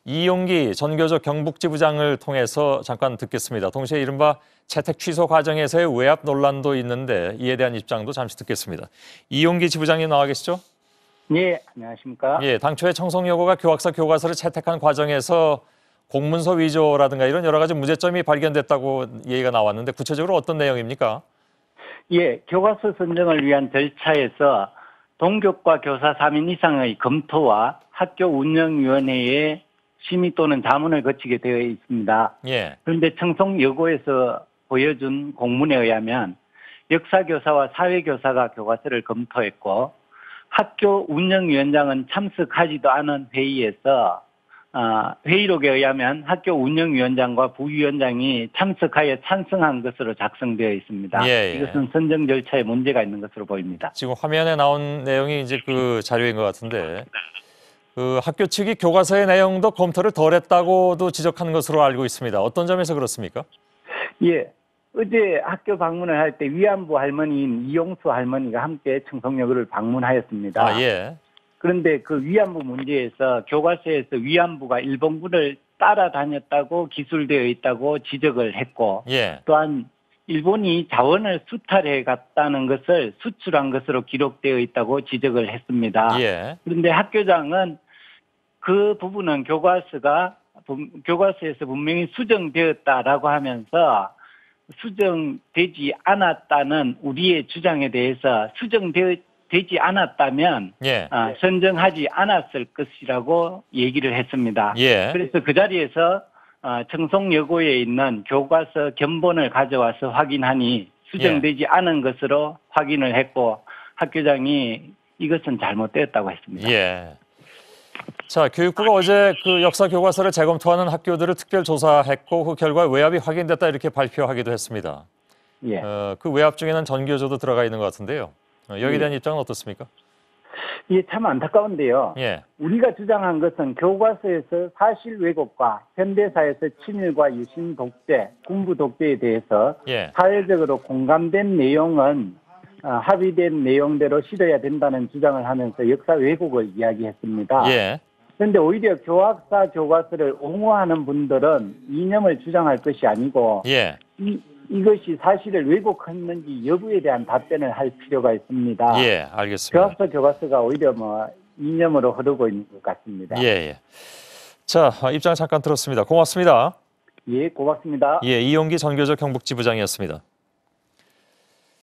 이용기 전교조 경북지부장을 통해서 잠깐 듣겠습니다. 동시에 이른바 채택 취소 과정에서의 외압 논란도 있는데 이에 대한 입장도 잠시 듣겠습니다. 이용기 지부장님 나와 계시죠? 예, 안녕하십니까? 예, 당초에 청송여고가 교학사 교과서를 채택한 과정에서 공문서 위조라든가 이런 여러 가지 문제점이 발견됐다고 얘기가 나왔는데 구체적으로 어떤 내용입니까? 예, 교과서 선정을 위한 절차에서 동교과 교사 3인 이상의 검토와 학교 운영위원회의 심의 또는 자문을 거치게 되어 있습니다. 예. 그런데 청송여고에서 보여준 공문에 의하면 역사교사와 사회교사가 교과서를 검토했고 학교 운영위원장은 참석하지도 않은 회의에서 회의록에 의하면 학교 운영위원장과 부위원장이 참석하여 찬성한 것으로 작성되어 있습니다. 예. 이것은 선정 절차에 문제가 있는 것으로 보입니다. 지금 화면에 나온 내용이 이제 그 자료인 것 같은데 그 학교 측이 교과서의 내용도 검토를 덜 했다고도 지적한 것으로 알고 있습니다. 어떤 점에서 그렇습니까? 예. 어제 학교 방문을 할 때 위안부 할머니인 이용수 할머니가 함께 청송여고를 방문하였습니다. 아, 예. 그런데 그 위안부 문제에서 교과서에서 위안부가 일본군을 따라다녔다고 기술되어 있다고 지적을 했고 예. 또한 일본이 자원을 수탈해 갔다는 것을 수출한 것으로 기록되어 있다고 지적을 했습니다. 예. 그런데 학교장은 그 부분은 교과서에서 분명히 수정되었다라고 하면서 수정되지 않았다는 우리의 주장에 대해서 수정되지 않았다면 예. 선정하지 않았을 것이라고 얘기를 했습니다. 예. 그래서 그 자리에서 청송여고에 있는 교과서 견본을 가져와서 확인하니 수정되지 않은 것으로 확인을 했고 학교장이 이것은 잘못되었다고 했습니다. 예. 자, 교육부가 어제 그 역사 교과서를 재검토하는 학교들을 특별 조사했고 그 결과 외압이 확인됐다 이렇게 발표하기도 했습니다. 예. 그 외압 중에는 전교조도 들어가 있는 것 같은데요. 여기에 대한 입장은 어떻습니까? 예, 참 안타까운데요. 예. 우리가 주장한 것은 교과서에서 사실 왜곡과 현대사에서 친일과 유신 독재, 군부 독재에 대해서 예. 사회적으로 공감된 내용은 합의된 내용대로 실어야 된다는 주장을 하면서 역사 왜곡을 이야기했습니다. 예. 그런데 오히려 교학사 교과서를 옹호하는 분들은 이념을 주장할 것이 아니고 예. 이것이 사실을 왜곡했는지 여부에 대한 답변을 할 필요가 있습니다. 예, 알겠습니다. 교과서가 오히려 이념으로 흐르고 있는 것 같습니다. 예, 예. 자, 입장 잠깐 들었습니다. 고맙습니다. 예, 고맙습니다. 예, 이용기 전교조 경북지부장이었습니다.